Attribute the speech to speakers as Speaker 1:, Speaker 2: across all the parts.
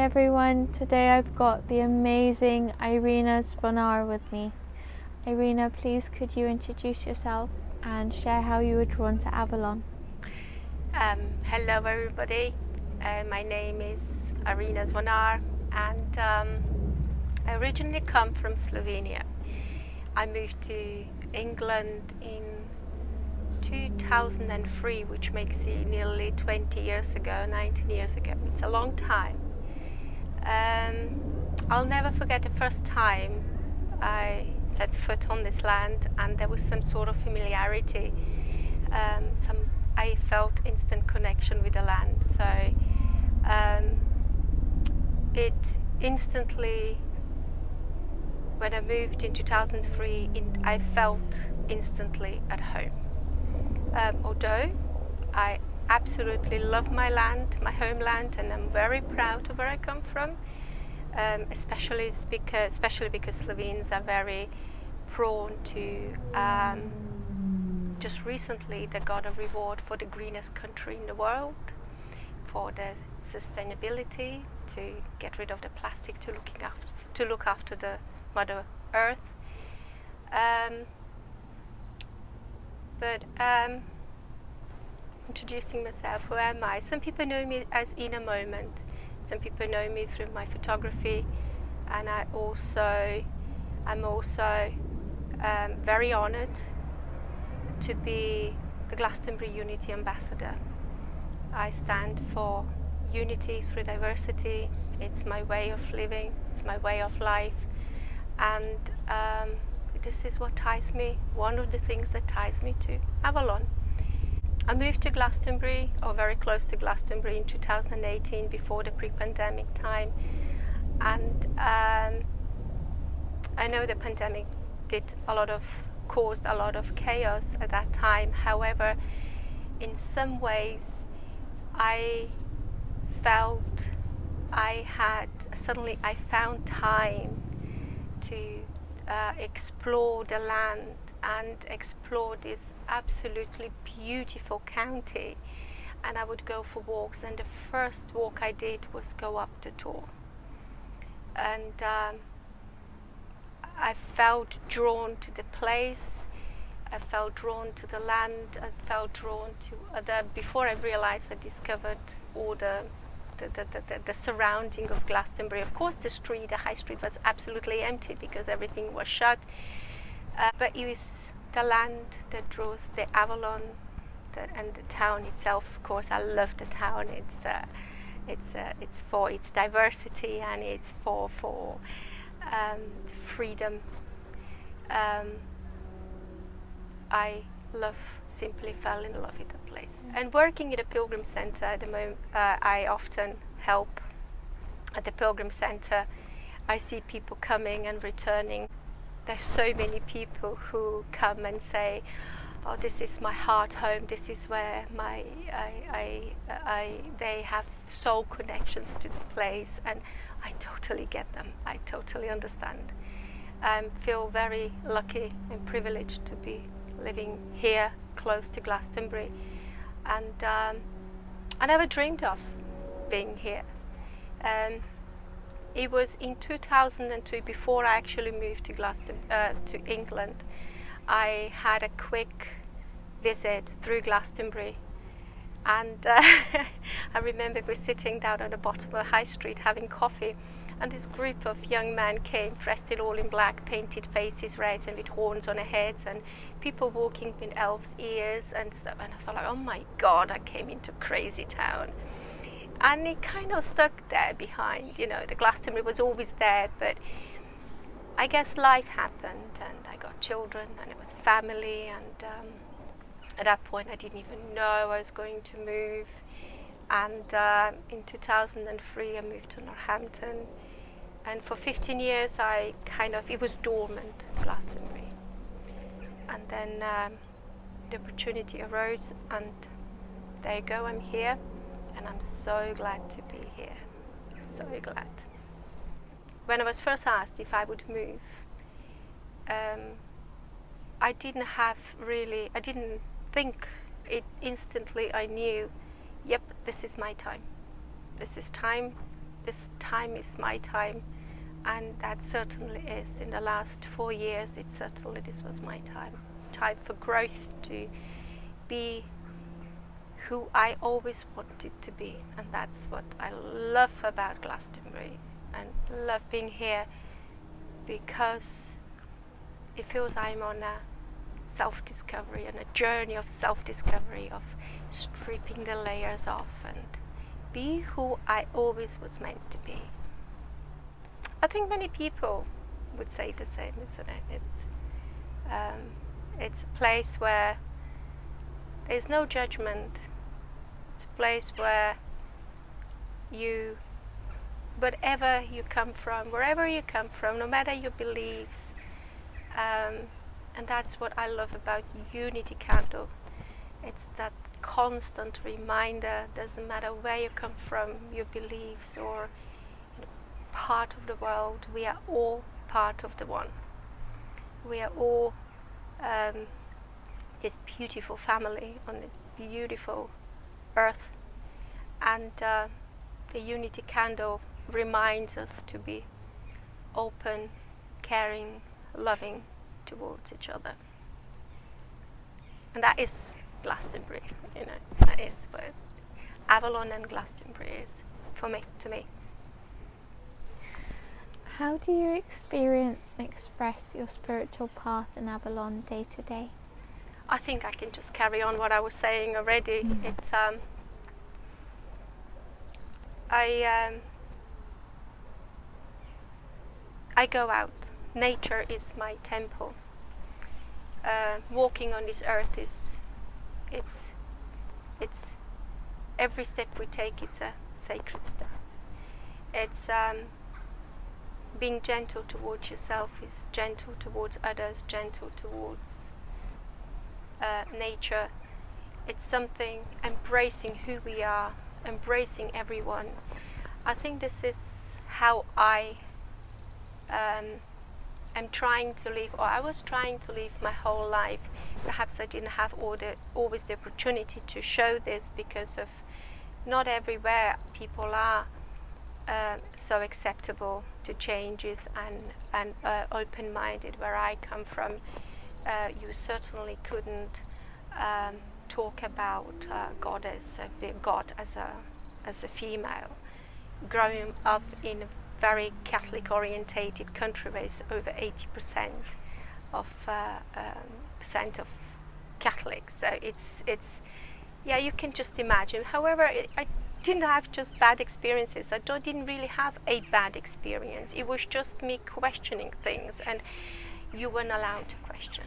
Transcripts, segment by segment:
Speaker 1: everyone, today I've got the amazing Irena Zvonar with me. Irena, please could you introduce yourself and share how you were drawn to Avalon?
Speaker 2: Hello everybody, my name is Irena Zvonar and I originally come from Slovenia. I moved to England in 2003, which makes it nearly 20 years ago, 19 years ago. It's a long time. I'll never forget the first time I set foot on this land, and there was some sort of familiarity. I felt instant connection with the land. So it instantly, when I moved in 2003, I felt instantly at home. Although I absolutely love my land, my homeland, and I'm very proud of where I come from, especially because Slovenes are very prone to, just recently they got a reward for the greenest country in the world, for the sustainability, to get rid of the plastic, to look after the Mother Earth. But introducing myself, who am I? Some people know me as In a Moment. Some people know me through my photography, and I'm also very honoured to be the Glastonbury Unity Ambassador. I stand for unity through diversity. It's my way of living, it's my way of life, and this is what ties me, one of the things that ties me to Avalon. I moved to Glastonbury, or very close to Glastonbury, in 2018, before the pre-pandemic time, and I know the pandemic caused a lot of chaos at that time. However, in some ways, I felt I found time to explore the land and explore this absolutely beautiful county. And I would go for walks, and the first walk I did was go up the Tor. And I felt drawn to the place, I felt drawn to the land, I felt drawn to before I realized, I discovered all the surrounding of Glastonbury. Of course, the high street was absolutely empty because everything was shut. But it was the land that draws the Avalon, and the town itself. Of course, I love the town. It's for its diversity, and it's for freedom. I simply fell in love with the place. And working at a pilgrim center at the moment, I often help at the pilgrim center. I see people coming and returning. There's so many people who come and say, "Oh, this is my heart home. This is where they have soul connections to the place," and I totally get them. I totally understand. I feel very lucky and privileged to be living here, close to Glastonbury, and I never dreamed of being here. It was in 2002, before I actually moved to England. I had a quick visit through Glastonbury, and I remember we were sitting down at the bottom of High Street having coffee, and this group of young men came, dressed all in black, painted faces red and with horns on their heads, and people walking with elves' ears and stuff. And I thought, like, oh my God, I came into crazy town. And it kind of stuck there behind, the Glastonbury was always there, but I guess life happened, and I got children, and it was a family, and at that point I didn't even know I was going to move. And in 2003 I moved to Northampton, and for 15 years it was dormant, Glastonbury. And then the opportunity arose, and there you go, I'm here. And I'm so glad to be here, so glad. When I was first asked if I would move, I didn't think it instantly. I knew, yep, this is my time. This this time is my time, and that certainly is. In the last 4 years, this was my time for growth, to be who I always wanted to be. And that's what I love about Glastonbury, and love being here, because it feels I'm on a self-discovery and a journey of self-discovery, of stripping the layers off and be who I always was meant to be. I think many people would say the same, isn't it? It's a place where there's no judgment. It's a place where wherever you come from, no matter your beliefs, and that's what I love about Unity Candle. It's that constant reminder, doesn't matter where you come from, your beliefs, or part of the world, we are all part of the one. We are all this beautiful family on this beautiful earth, and the Unity Candle reminds us to be open, caring, loving towards each other. And that is Glastonbury, that is what Avalon and Glastonbury is to me.
Speaker 1: How do you experience and express your spiritual path in Avalon day to day?
Speaker 2: I think I can just carry on what I was saying already. It's I go out. Nature is my temple. Walking on this earth it's every step we take, it's a sacred step. It's being gentle towards yourself, is gentle towards others, gentle towards nature. It's something, embracing who we are, embracing everyone. I think this is how I am trying to live, or I was trying to live my whole life. Perhaps I didn't have always the opportunity to show this, because of not everywhere people are so acceptable to changes and open-minded. Where I come from, you certainly couldn't talk about God as a female. Growing up in a very Catholic orientated country where it's over 80% of Catholics, so it's you can just imagine. However, I didn't have just bad experiences. I didn't really have a bad experience. It was just me questioning things, and you weren't allowed to question.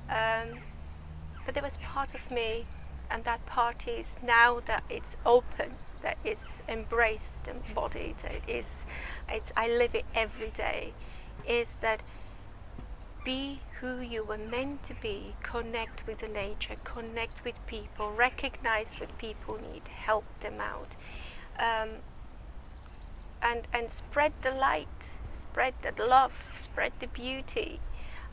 Speaker 2: But there was part of me, and that part is, now that it's open, that it's embraced, embodied, I live it every day, is that be who you were meant to be, connect with the nature, connect with people, recognize what people need, help them out, and spread the light, spread the love, spread the beauty.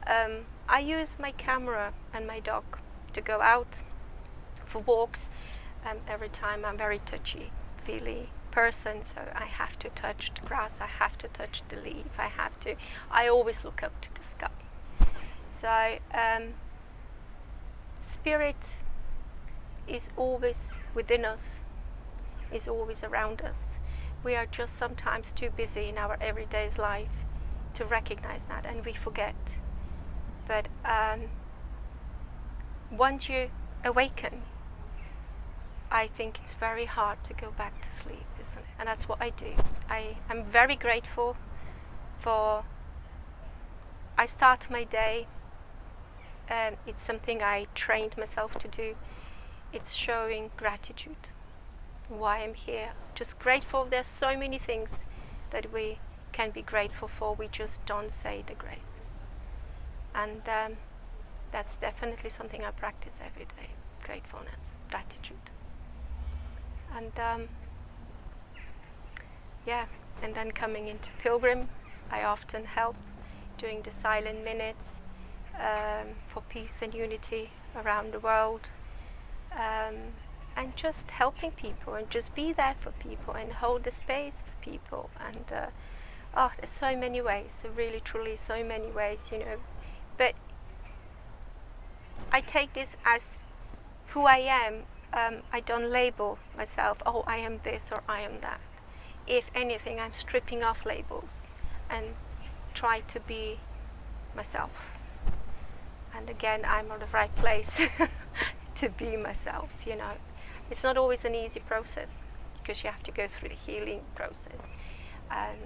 Speaker 2: I use my camera and my dog to go out for walks. Every time I'm very touchy-feely person, so I have to touch the grass, I have to touch the leaf, I always look up to the sky. So spirit is always within us, is always around us. We are just sometimes too busy in our everyday life to recognize that, and we forget. But once you awaken, I think it's very hard to go back to sleep, isn't it? And that's what I do. I'm very grateful for, I start my day, it's something I trained myself to do. It's showing gratitude, why I'm here. Just grateful. There's so many things that we can be grateful for, we just don't say the grace. And that's definitely something I practice every day, gratefulness, gratitude. And and then coming into Pilgrim, I often help doing the silent minutes for peace and unity around the world. and just helping people and just be there for people and hold the space for people. And there's so many ways, really truly so many ways, but I take this as who I am. I don't label myself, oh, I am this or I am that. If anything, I'm stripping off labels and try to be myself. And again, I'm at the right place to be myself, It's not always an easy process because you have to go through the healing process. And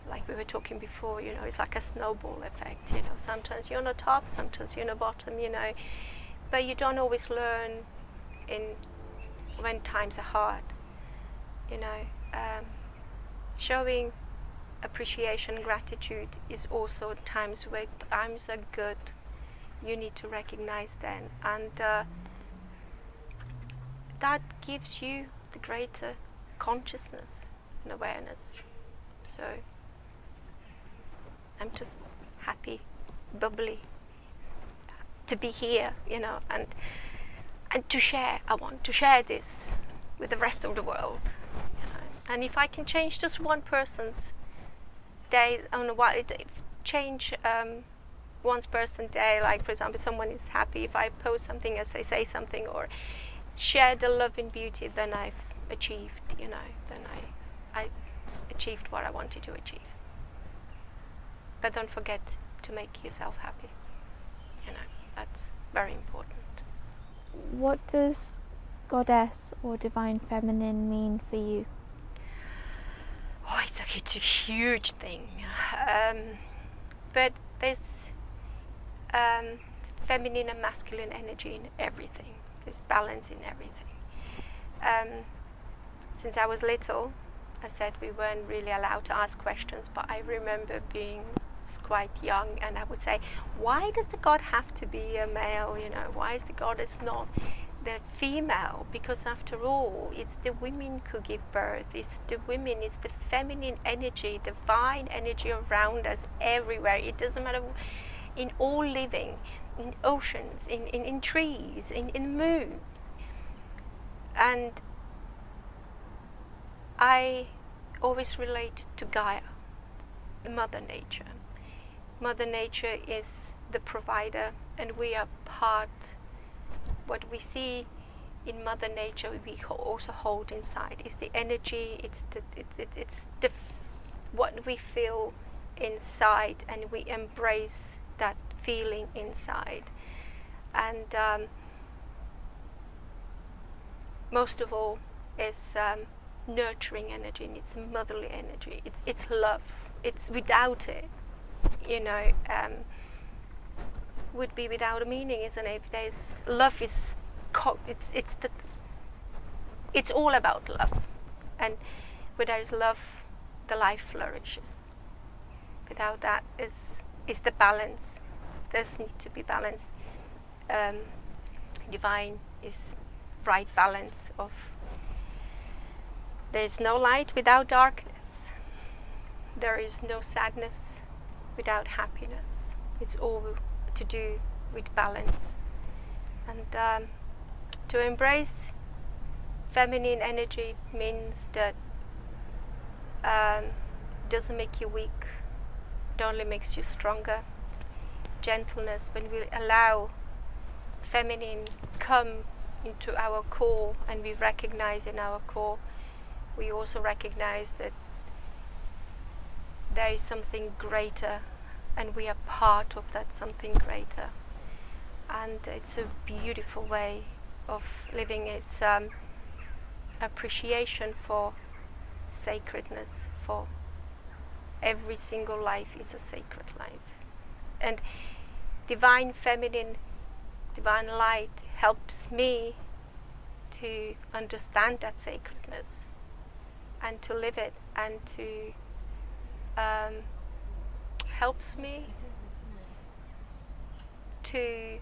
Speaker 2: like we were talking before, it's like a snowball effect, Sometimes you're on the top, sometimes you're on the bottom, But you don't always learn when times are hard, Showing appreciation, gratitude is also times where times are good. You need to recognize them, and that gives you the greater consciousness and awareness. So I'm just happy, bubbly to be here, and to share. I want to share this with the rest of the world, And if I can change just one person's day, change one person's day, like for example, someone is happy, if I post something, as I say something, or share the love and beauty, then I've achieved, then I achieved what I wanted to achieve. But don't forget to make yourself happy, that's very important.
Speaker 1: What does goddess or divine feminine mean for you?
Speaker 2: Oh, it's a huge thing. But there's feminine and masculine energy in everything. There's balance in everything. Since I was little, I said we weren't really allowed to ask questions, but I remember being quite young, and I would say, why does the god have to be a male? Why is the goddess not the female? Because after all, it's the women who give birth. It's the women, it's the feminine energy, divine energy around us everywhere. It doesn't matter, in all living, in oceans, in trees, in the moon. And I always relate to Gaia, Mother Nature. Mother Nature is the provider, and we are part. What we see in Mother Nature, we also hold inside. It's the energy. It's the what we feel inside, and we embrace that feeling inside. And most of all, is nurturing energy, and it's motherly energy. It's love. It's without it, would be without a meaning, isn't it? There's love is it's all about love, and where there is love, the life flourishes. Without that is the balance. There's need to be balance. Divine is right balance of. There is no light without darkness. There is no sadness without happiness. It's all to do with balance. And to embrace feminine energy means that doesn't make you weak. It only makes you stronger. Gentleness, when we allow feminine come into our core, and we recognize in our core, we also recognize that there is something greater, and we are part of that something greater. And it's a beautiful way of living. It's appreciation for sacredness, for every single life is a sacred life. And divine feminine, divine light helps me to understand that sacredness and to live it, and to helps me to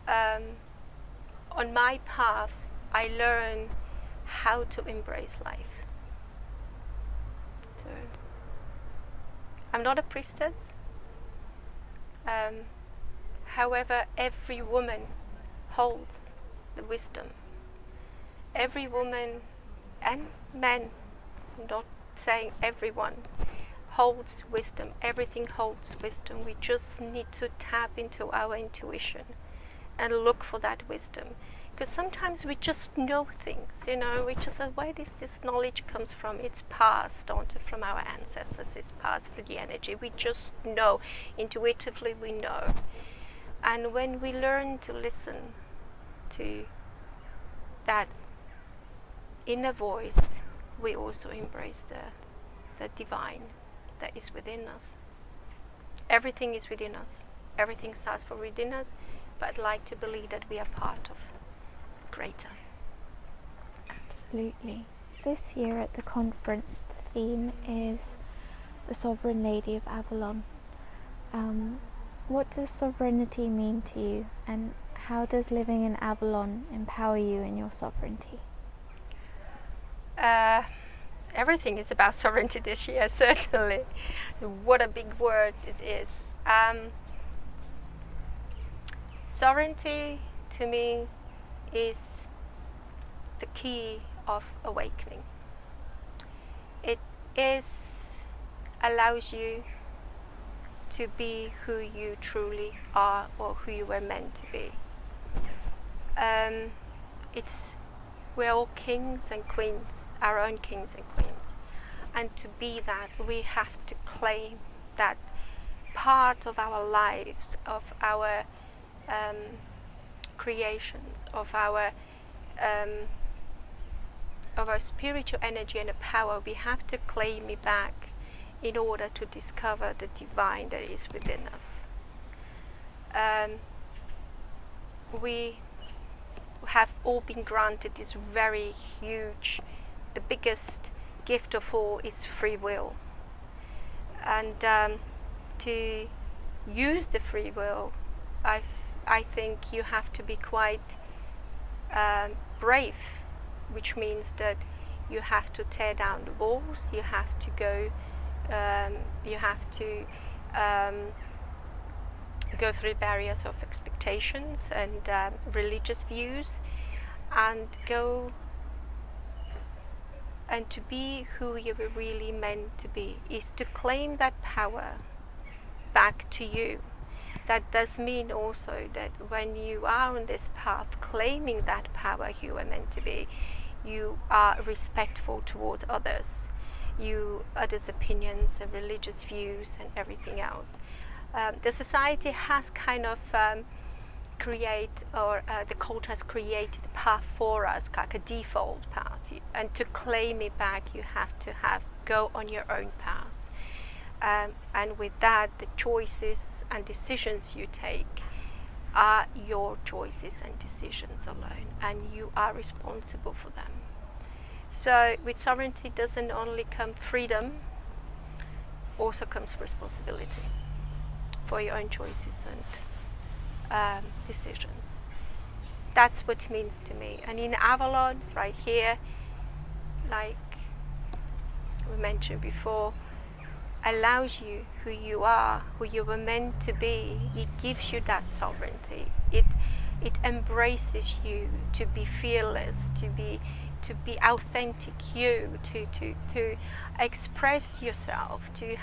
Speaker 2: on my path I learn how to embrace life. So I'm not a priestess. However, every woman holds the wisdom. Every woman and man, not saying everyone, holds wisdom. Everything holds wisdom. We just need to tap into our intuition and look for that wisdom. Because sometimes we just know things, we just say, where does this knowledge comes from? It's passed on from our ancestors, it's passed through the energy. We just know, intuitively we know. And when we learn to listen to that inner voice, we also embrace the divine that is within us. Everything is within us. Everything starts from within us, but I'd like to believe that we are part of greater.
Speaker 1: Absolutely. This year at the conference, the theme is the Sovereign Lady of Avalon. What does sovereignty mean to you, and how does living in Avalon empower you in your sovereignty?
Speaker 2: Everything is about sovereignty this year, certainly. What a big word it is. Sovereignty to me is the key of awakening. It allows you to be who you truly are, or who you were meant to be. We're all kings and queens, our own kings and queens. And to be that, we have to claim that part of our lives, of our creations, of our spiritual energy and power. We have to claim it back in order to discover the divine that is within us. We have all been granted this very huge, the biggest gift of all is free will. And to use the free will, I think you have to be quite brave, which means that you have to tear down the walls, you have to go through barriers of expectations and religious views, and go and to be who you were really meant to be, is to claim that power back to you. That does mean also that when you are on this path, claiming that power you are meant to be, you are respectful towards others, others' opinions and religious views and everything else. The society has kind of the culture has created a path for us, like a default path, and to claim it back, you have to go on your own path. And with that, the choices and decisions you take are your choices and decisions alone, and you are responsible for them. So with sovereignty doesn't only come freedom, also comes responsibility for your own choices and decisions. That's what it means to me. And in Avalon, right here, like we mentioned before, allows you who you are, who you were meant to be. It gives you that sovereignty. It embraces you to be fearless, to be authentic you, to express yourself, to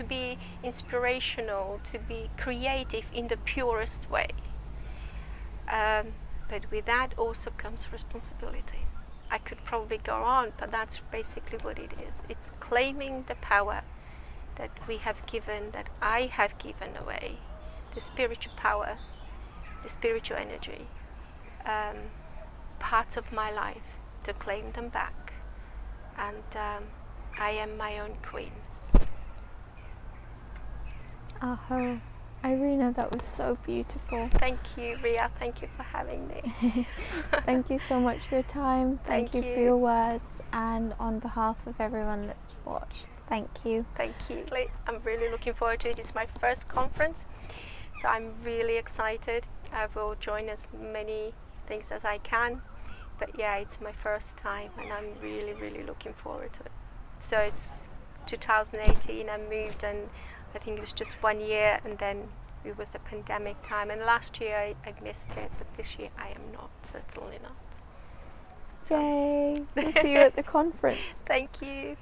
Speaker 2: be inspirational, to be creative in the purest way. But with that also comes responsibility. I could probably go on, but that's basically what it is. It's claiming the power that we have given, that I have given away, the spiritual power, the spiritual energy, parts of my life, to claim them back. And I am my own queen.
Speaker 1: Oh, Irena, that was so beautiful.
Speaker 2: Thank you, Ria. Thank you for having me.
Speaker 1: Thank you so much for your time. Thank you
Speaker 2: you
Speaker 1: for your words. And on behalf of everyone that's watched, thank you.
Speaker 2: Thank you. I'm really looking forward to it. It's my first conference, so I'm really excited. I will join as many things as I can. But yeah, it's my first time, and I'm really, really looking forward to it. So it's 2018, I moved, and I think it was just 1 year, and then it was the pandemic time, and last year I missed it, but this year I am not, certainly not.
Speaker 1: Yay! We'll see you at the conference.
Speaker 2: Thank you.